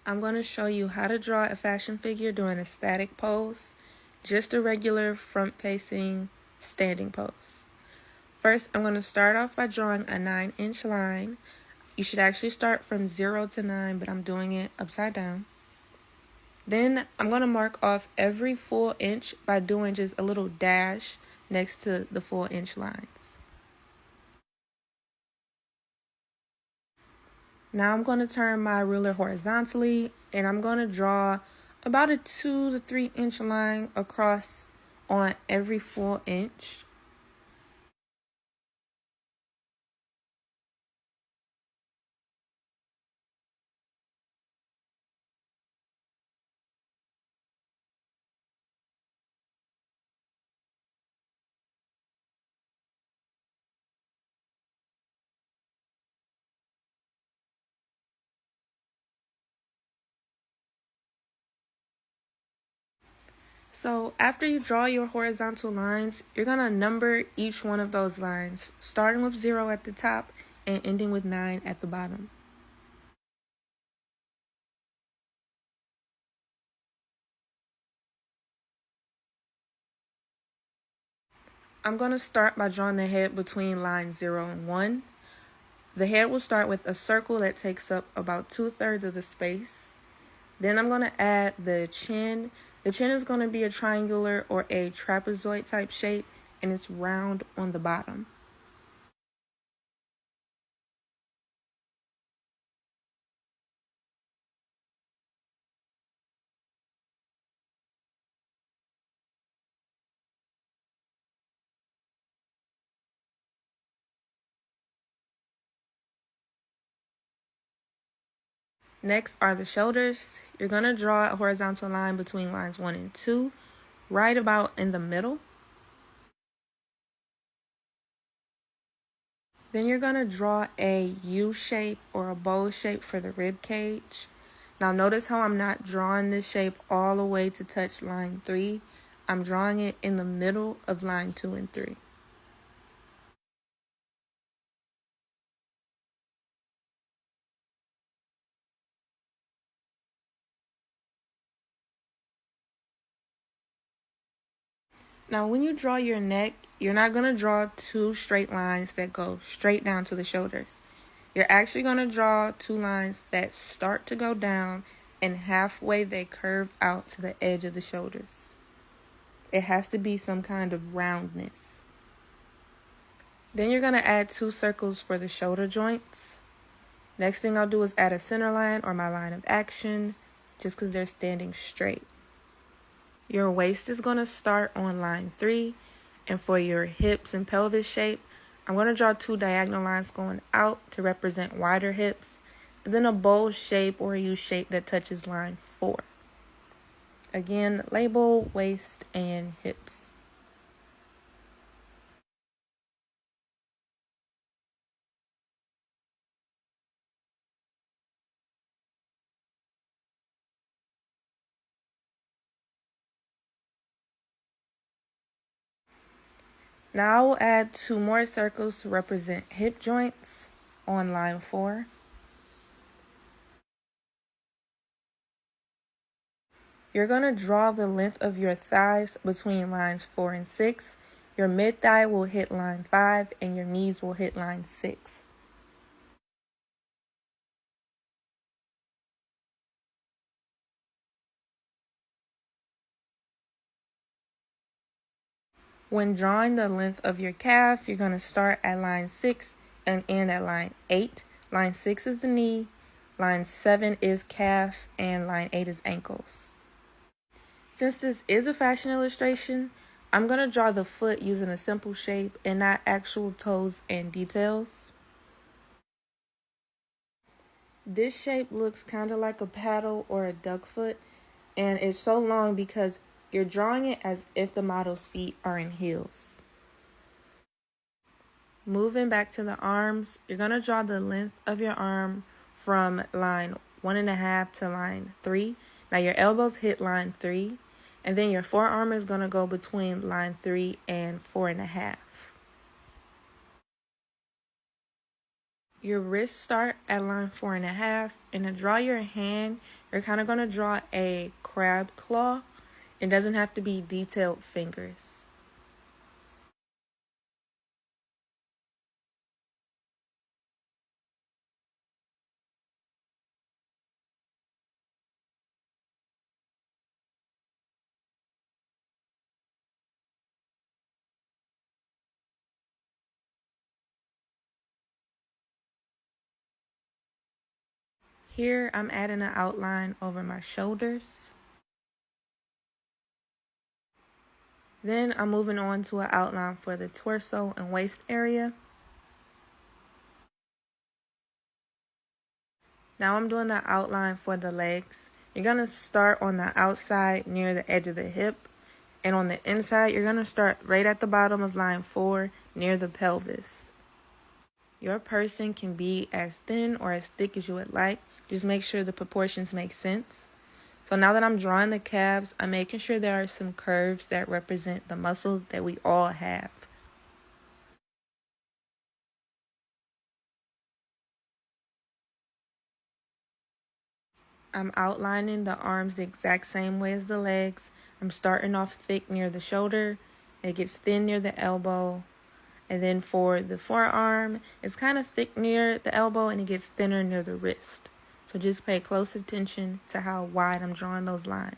I'm going to show you how to draw a fashion figure doing a static pose, just a regular front-facing standing pose. First, I'm going to start off by drawing a 9-inch line. You should actually start from 0 to 9, but I'm doing it upside down. Then I'm going to mark off every full inch by doing just a little dash next to the full inch lines. Now I'm going to turn my ruler horizontally and I'm going to draw about a 2 to 3 inch line across on every full inch. So after you draw your horizontal lines, you're going to number each one of those lines, starting with 0 at the top and ending with 9 at the bottom. I'm going to start by drawing the head between lines 0 and 1. The head will start with a circle that takes up about 2/3 of the space. Then I'm going to add the chin. The chin is going to be a triangular or a trapezoid type shape, and it's round on the bottom. Next are the shoulders. You're going to draw a horizontal line between lines 1 and 2, right about in the middle. Then you're going to draw a U shape or a bow shape for the rib cage. Now notice how I'm not drawing this shape all the way to touch line 3. I'm drawing it in the middle of line 2 and 3. Now when you draw your neck, you're not going to draw two straight lines that go straight down to the shoulders. You're actually going to draw two lines that start to go down and halfway they curve out to the edge of the shoulders. It has to be some kind of roundness. Then you're going to add 2 circles for the shoulder joints. Next thing I'll do is add a center line or my line of action, just because they're standing straight. Your waist is going to start on line 3, and for your hips and pelvis shape, I'm going to draw 2 diagonal lines going out to represent wider hips, and then a bowl shape or a U shape that touches line 4. Again, label waist and hips. Now I will add 2 more circles to represent hip joints on line 4. You're going to draw the length of your thighs between lines 4 and 6. Your mid thigh will hit line 5 and your knees will hit line 6. When drawing the length of your calf, you're going to start at line 6 and end at line 8. Line 6 is the knee, line 7 is calf, and line 8 is ankles. Since this is a fashion illustration, I'm going to draw the foot using a simple shape and not actual toes and details. This shape looks kind of like a paddle or a duck foot, and it's so long because you're drawing it as if the model's feet are in heels. Moving back to the arms, you're going to draw the length of your arm from line 1.5 to line 3. Now your elbows hit line 3, and then your forearm is going to go between line 3 and 4.5. Your wrists start at line 4.5, and to draw your hand, you're kind of going to draw a crab claw. It doesn't have to be detailed fingers. Here, I'm adding an outline over my shoulders. Then I'm moving on to an outline for the torso and waist area. Now I'm doing the outline for the legs. You're going to start on the outside near the edge of the hip. And on the inside, you're going to start right at the bottom of line 4 near the pelvis. Your person can be as thin or as thick as you would like. Just make sure the proportions make sense. So now that I'm drawing the calves, I'm making sure there are some curves that represent the muscle that we all have. I'm outlining the arms the exact same way as the legs. I'm starting off thick near the shoulder. It gets thin near the elbow. And then for the forearm, it's kind of thick near the elbow and it gets thinner near the wrist. So just pay close attention to how wide I'm drawing those lines.